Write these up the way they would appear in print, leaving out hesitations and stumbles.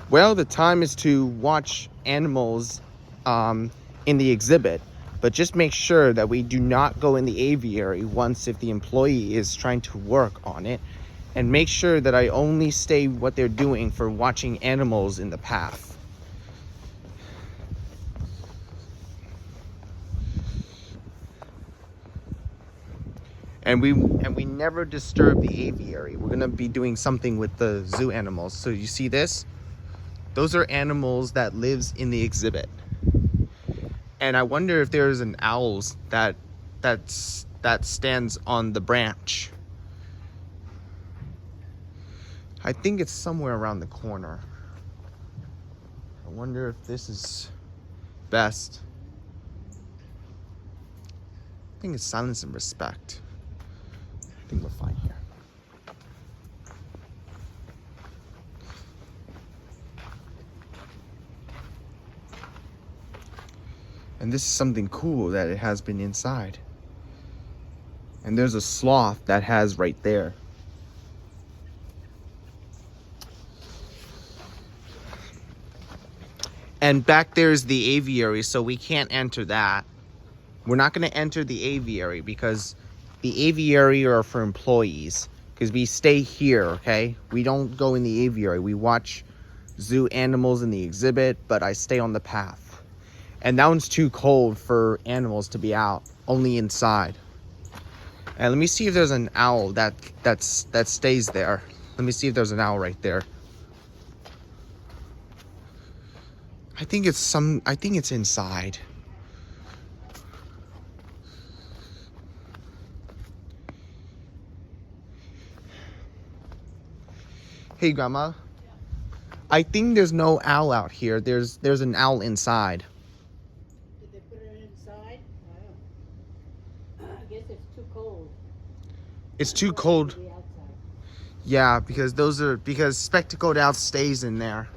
Well, the time is to watch animals in the exhibit, but just make sure that we do not go in the aviary once if the employee is trying to work on it, and make sure that I only stay what they're doing for watching animals in the path. And we never disturb the aviary. We're gonna be doing something with the zoo animals. So you see this? Those are animals that lives in the exhibit. And I wonder if there's an owl that stands on the branch. I think it's somewhere around the corner. I wonder if this is best. I think it's silence and respect. I think we're fine here. And this is something cool that it has been inside. And there's a sloth that has right there. And back there's the aviary, so we can't enter that. We're not going to enter the aviary because the aviary are for employees. Because we stay here, okay? We don't go in the aviary. We watch zoo animals in the exhibit, but I stay on the path. And that one's too cold for animals to be out, only inside. And let me see if there's an owl that stays there. Let me see if there's an owl right there. I think it's inside. Hey, Grandma. I think there's no owl out here. There's an owl inside. Did they put it inside? Wow. I guess it's too cold. It's too cold. Yeah, because spectacled owl stays in there.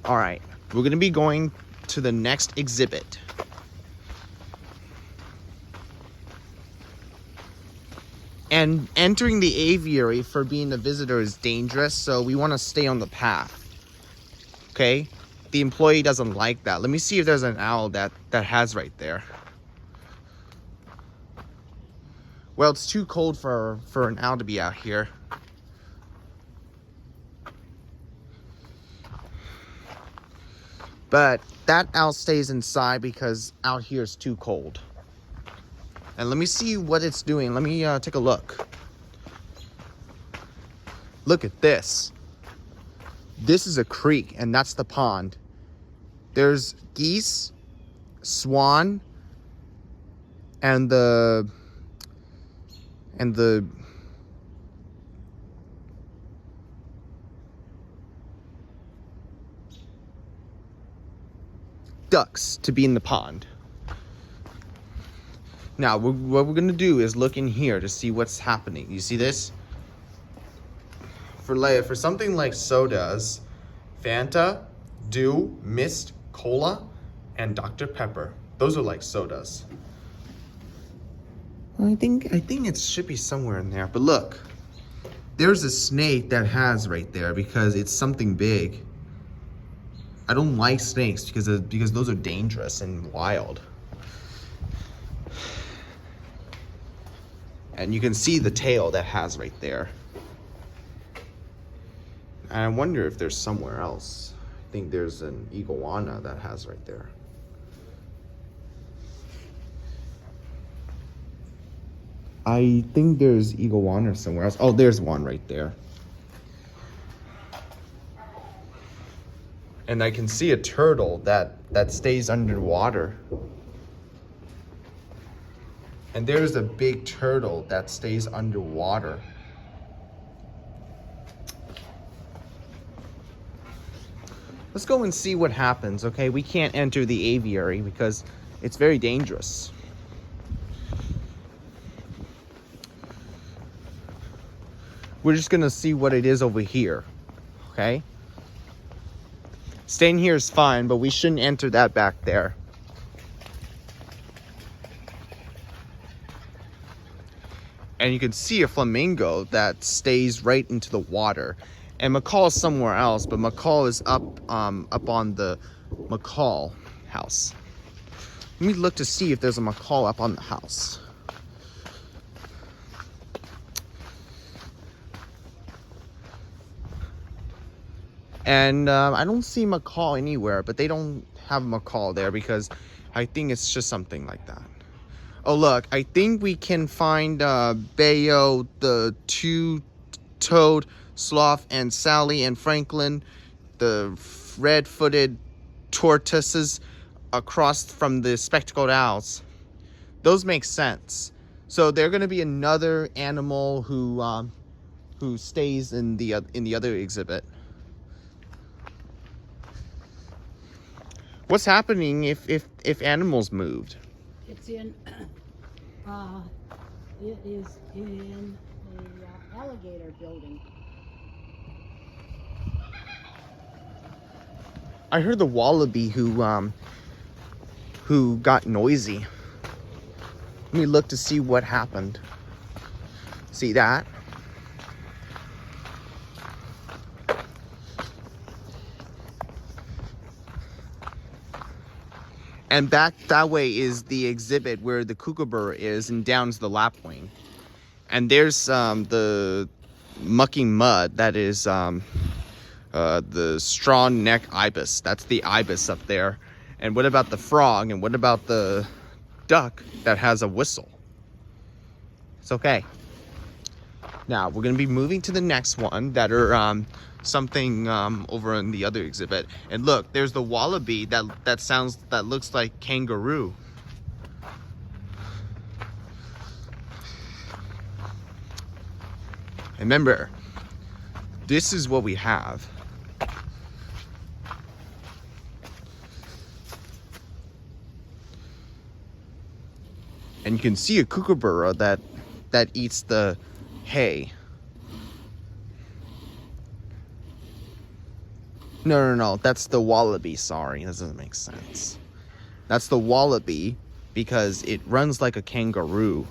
All right, we're gonna be going to the next exhibit. And entering the aviary for being a visitor is dangerous, so we want to stay on the path. Okay? The employee doesn't like that. Let me see if there's an owl that has right there. Well, it's too cold for an owl to be out here. But that owl stays inside because out here is too cold. And let me see what it's doing. Let me take a look. Look at this. This is a creek, and that's the pond. There's geese, swan, and the ducks to be in the pond. Now, what we're gonna do is look in here to see what's happening. You see this? For something like sodas, Fanta, Dew, Mist, Cola, and Dr. Pepper. Those are like sodas. I think it should be somewhere in there. But look, there's a snake that has right there because it's something big. I don't like snakes because those are dangerous and wild. And you can see the tail that has right there. And I wonder if there's somewhere else. I think there's an iguana that has right there. I think there's iguana somewhere else. Oh, there's one right there. And I can see a turtle that stays underwater. And there's a big turtle that stays underwater. Let's go and see what happens, okay? We can't enter the aviary because it's very dangerous. We're just gonna see what it is over here, okay? Staying here is fine, but we shouldn't enter that back there. And you can see a flamingo that stays right into the water. And macaw is somewhere else, but macaw is up on the macaw house. Let me look to see if there's a macaw up on the house. And I don't see macaw anywhere, but they don't have macaw there because I think it's just something like that. Oh, look, I think we can find Bayo, the two-toed sloth, and Sally and Franklin, the red-footed tortoises across from the spectacled owls. Those make sense. So they're going to be another animal who stays in the other exhibit. What's happening if animals moved? It's in, it is in the alligator building. I heard the wallaby who got noisy. Let me look to see what happened. See that? And back that way is the exhibit where the kookaburra is, and down's the lapwing. And there's the mucking mud that is the straw neck ibis. That's the ibis up there. And what about the frog? And what about the duck that has a whistle? It's okay. Now we're gonna be moving to the next one that are something over in the other exhibit. And look, there's the wallaby that looks like kangaroo. And remember, this is what we have. And you can see a kookaburra that eats the hay. No, that's the wallaby, sorry, that doesn't make sense. That's the wallaby because it runs like a kangaroo.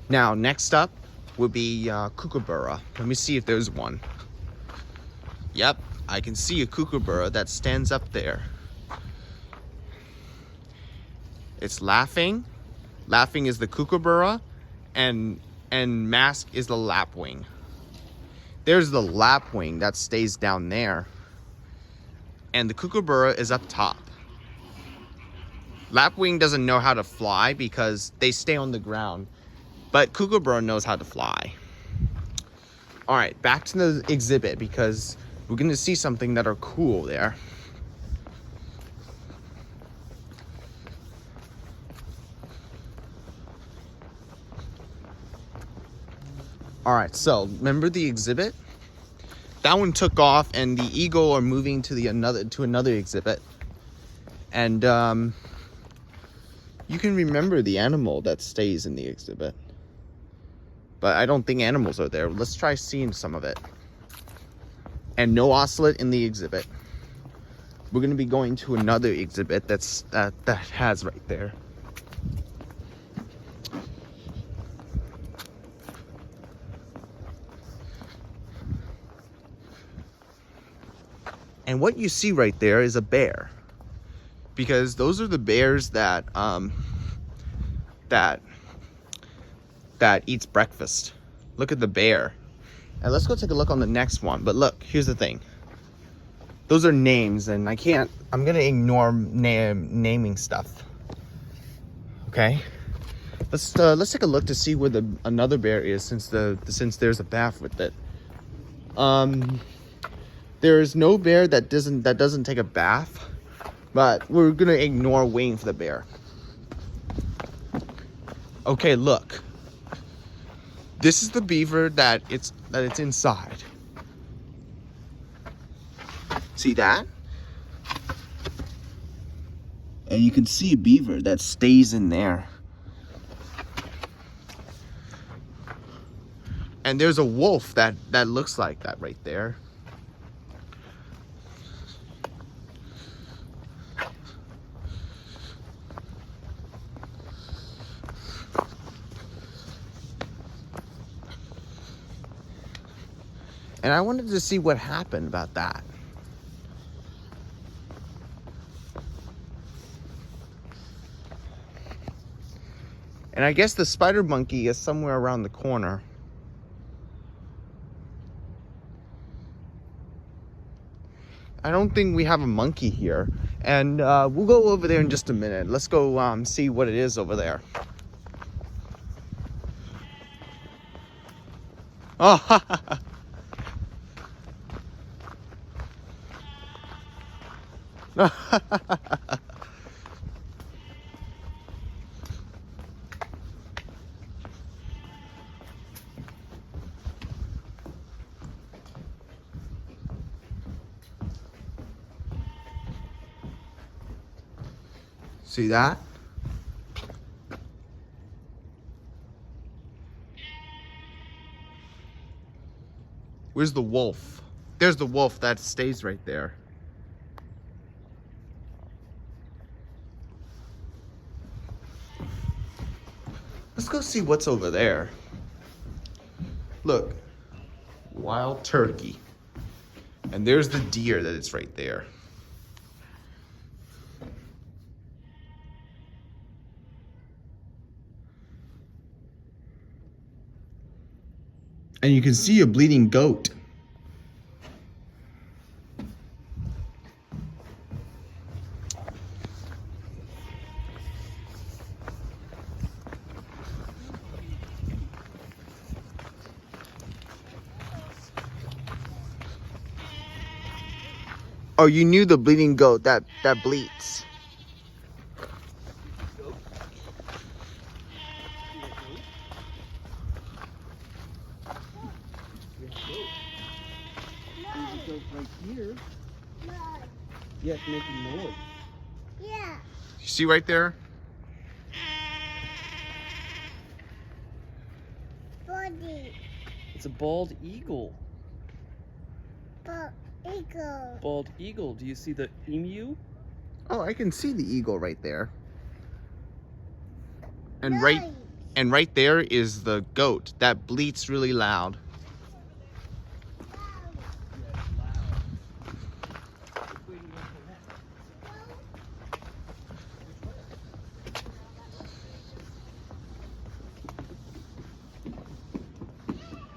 Now, next up would be kookaburra. Let me see if there's one. Yep, I can see a kookaburra that stands up there. It's laughing. Laughing is the kookaburra, and mask is the lapwing. There's the lapwing that stays down there. And the kookaburra is up top. Lapwing doesn't know how to fly because they stay on the ground. But kookaburra knows how to fly. Alright, back to the exhibit because we're going to see something that are cool there. Alright, so remember the exhibit? That one took off, and the eagle are moving to another exhibit. And you can remember the animal that stays in the exhibit. But I don't think animals are there. Let's try seeing some of it. And no ocelot in the exhibit. We're going to be going to another exhibit that has right there. And what you see right there is a bear, because those are the bears that eats breakfast. Look at the bear. And let's go take a look on the next one. But look, here's the thing. Those are names, and I'm gonna ignore naming stuff. Okay. Let's take a look to see where another bear is, since there's a bath with it. There is no bear that doesn't take a bath, but we're gonna ignore waiting for the bear. Okay, look. This is the beaver that it's inside. See that? And you can see a beaver that stays in there. And there's a wolf that looks like that right there. And I wanted to see what happened about that. And I guess the spider monkey is somewhere around the corner. I don't think we have a monkey here. And we'll go over there in just a minute. Let's go see what it is over there. Oh, see that? Where's the wolf? There's the wolf that stays right there. Let's go see what's over there. Look, wild turkey. And there's the deer that is right there. And you can see a bleeding goat. Oh, you knew the bleeding goat that bleats. Right here. Yeah, it's making noise. Yeah. You see right there? Body. It's a bald eagle. Eagle. Bald eagle. Do you see the emu? Oh, I can see the eagle right there. And Nice. right there is the goat that bleats really loud.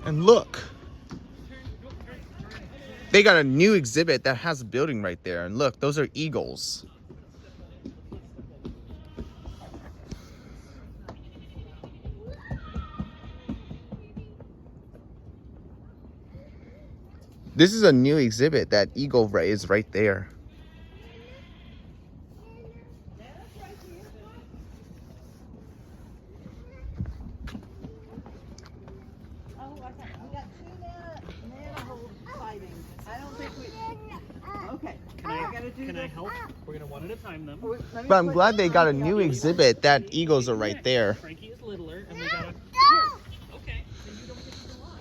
And look, they got a new exhibit that has a building right there. And look, those are eagles. This is a new exhibit. That eagle is right there. Oh, I got, we got two manholes fighting. I don't think we. Okay. Can I help? We're gonna one at a time them. But I'm glad they got a new exhibit. That eagles are right there. Frankie is littler, and we gotta. Okay. Then you don't get to go on.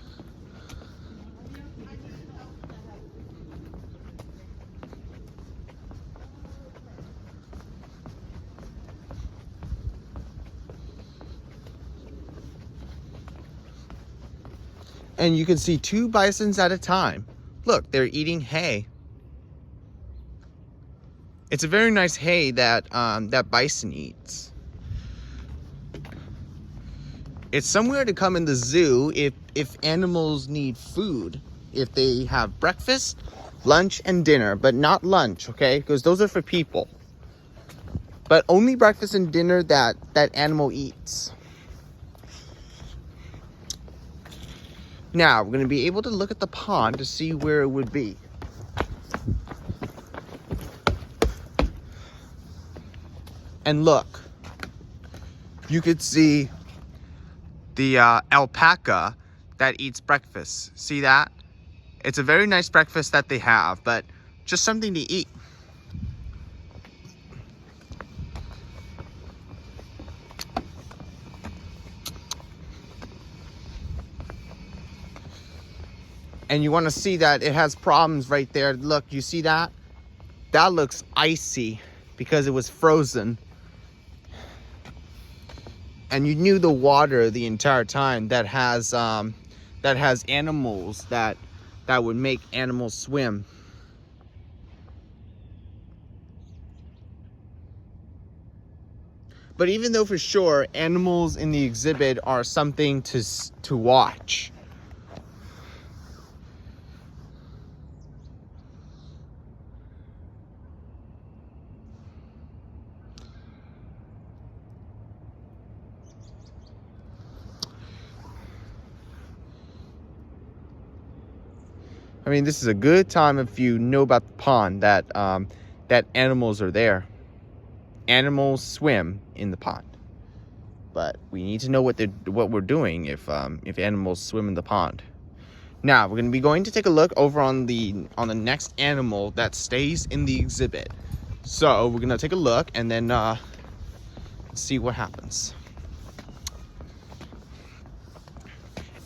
And you can see 2 bisons at a time. Look, they're eating hay. It's a very nice hay that that bison eats. It's somewhere to come in the zoo if animals need food. If they have breakfast, lunch, and dinner, but not lunch, okay? Because those are for people. But only breakfast and dinner that animal eats. Now, we're going to be able to look at the pond to see where it would be. And look, you could see the alpaca that eats breakfast. See that? It's a very nice breakfast that they have, but just something to eat. And you want to see that it has problems right there. Look, you see that? That looks icy because it was frozen. And you knew the water the entire time that has animals that that would make animals swim. But even though for sure animals in the exhibit are something to watch. I mean, this is a good time if you know about the pond that that animals are there. Animals swim in the pond, but we need to know what we're doing if animals swim in the pond. Now we're going to be going to take a look over on the next animal that stays in the exhibit. So we're going to take a look and then see what happens.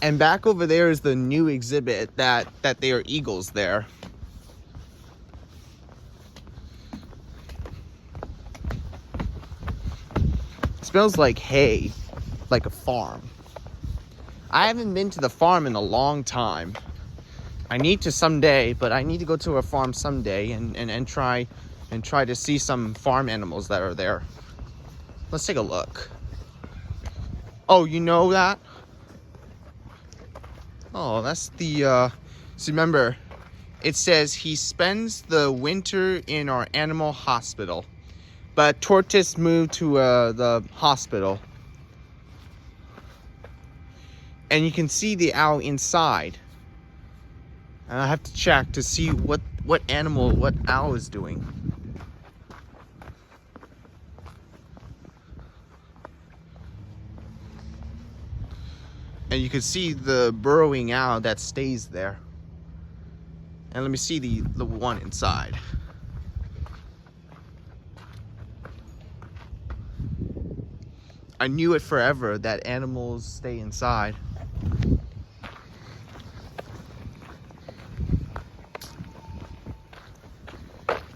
And back over there is the new exhibit that they are eagles there. It smells like hay, like a farm. I haven't been to the farm in a long time. I need to someday, but I need to go to a farm someday and try to see some farm animals that are there. Let's take a look. Oh, you know that? Oh, that's the, so remember, it says he spends the winter in our animal hospital. But Tortoise moved to the hospital. And you can see the owl inside. And I have to check to see what owl is doing. And you can see the burrowing owl that stays there. And let me see the one inside. I knew it forever that animals stay inside.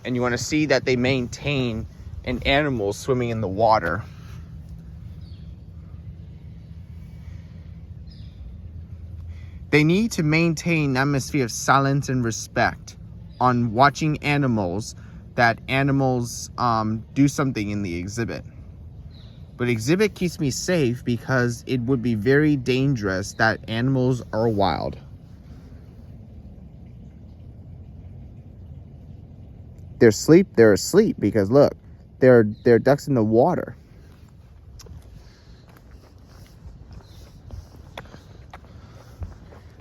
And you want to see that they maintain an animal swimming in the water. They need to maintain an atmosphere of silence and respect on watching animals, that animals do something in the exhibit. But exhibit keeps me safe because it would be very dangerous that animals are wild. They're asleep because look, there are ducks in the water.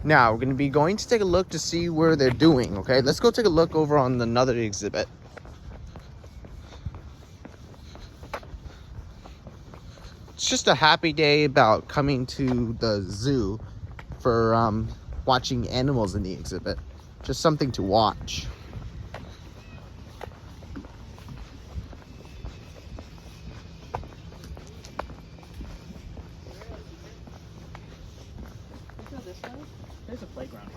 Now, we're going to be going to take a look to see where they're doing, okay? Let's go take a look over on another exhibit. It's just a happy day about coming to the zoo for watching animals in the exhibit. Just something to watch. Let's go this way. There's a playground.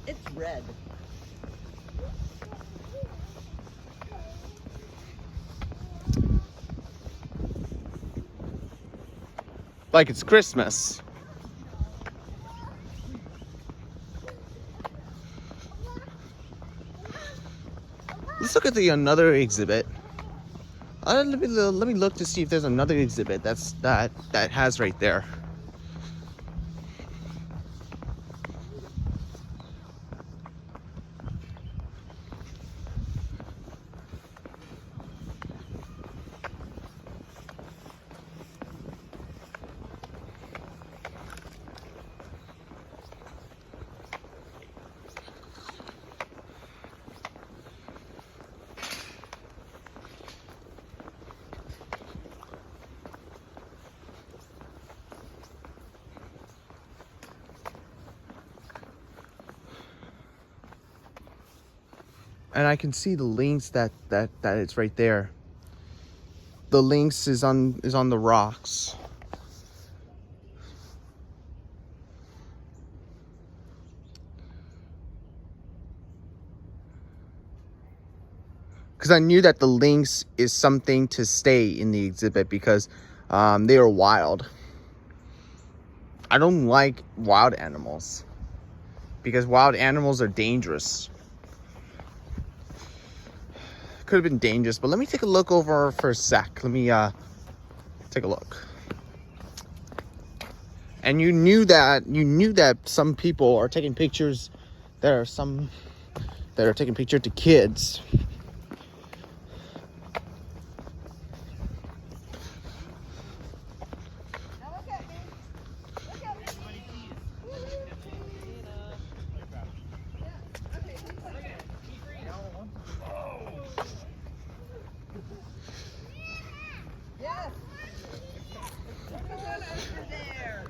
It's red. Like it's Christmas. Let's look at another exhibit. Let me look to see if there's another exhibit that has right there. And I can see the lynx that it's right there. The lynx is on the rocks. Because I knew that the lynx is something to stay in the exhibit because they are wild. I don't like wild animals. because wild animals are dangerous. Could have been dangerous, but let me take a look over for a sec. Let me take a look. And you knew that some people are taking pictures. There are some that are taking pictures to kids. Now look at me. Look at me. Yeah, okay, he's like that. Yes. Look at that over there.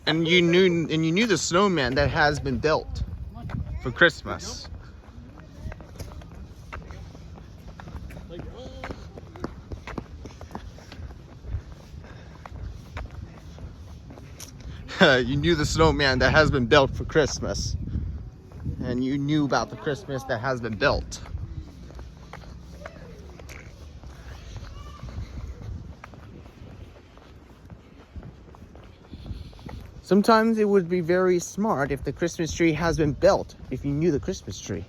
And you knew the snowman that has been built for Christmas. You knew the snowman that has been built for Christmas. And you knew about the Christmas that has been built. Sometimes it would be very smart if the Christmas tree has been built, if you knew the Christmas tree.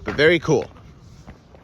But very cool.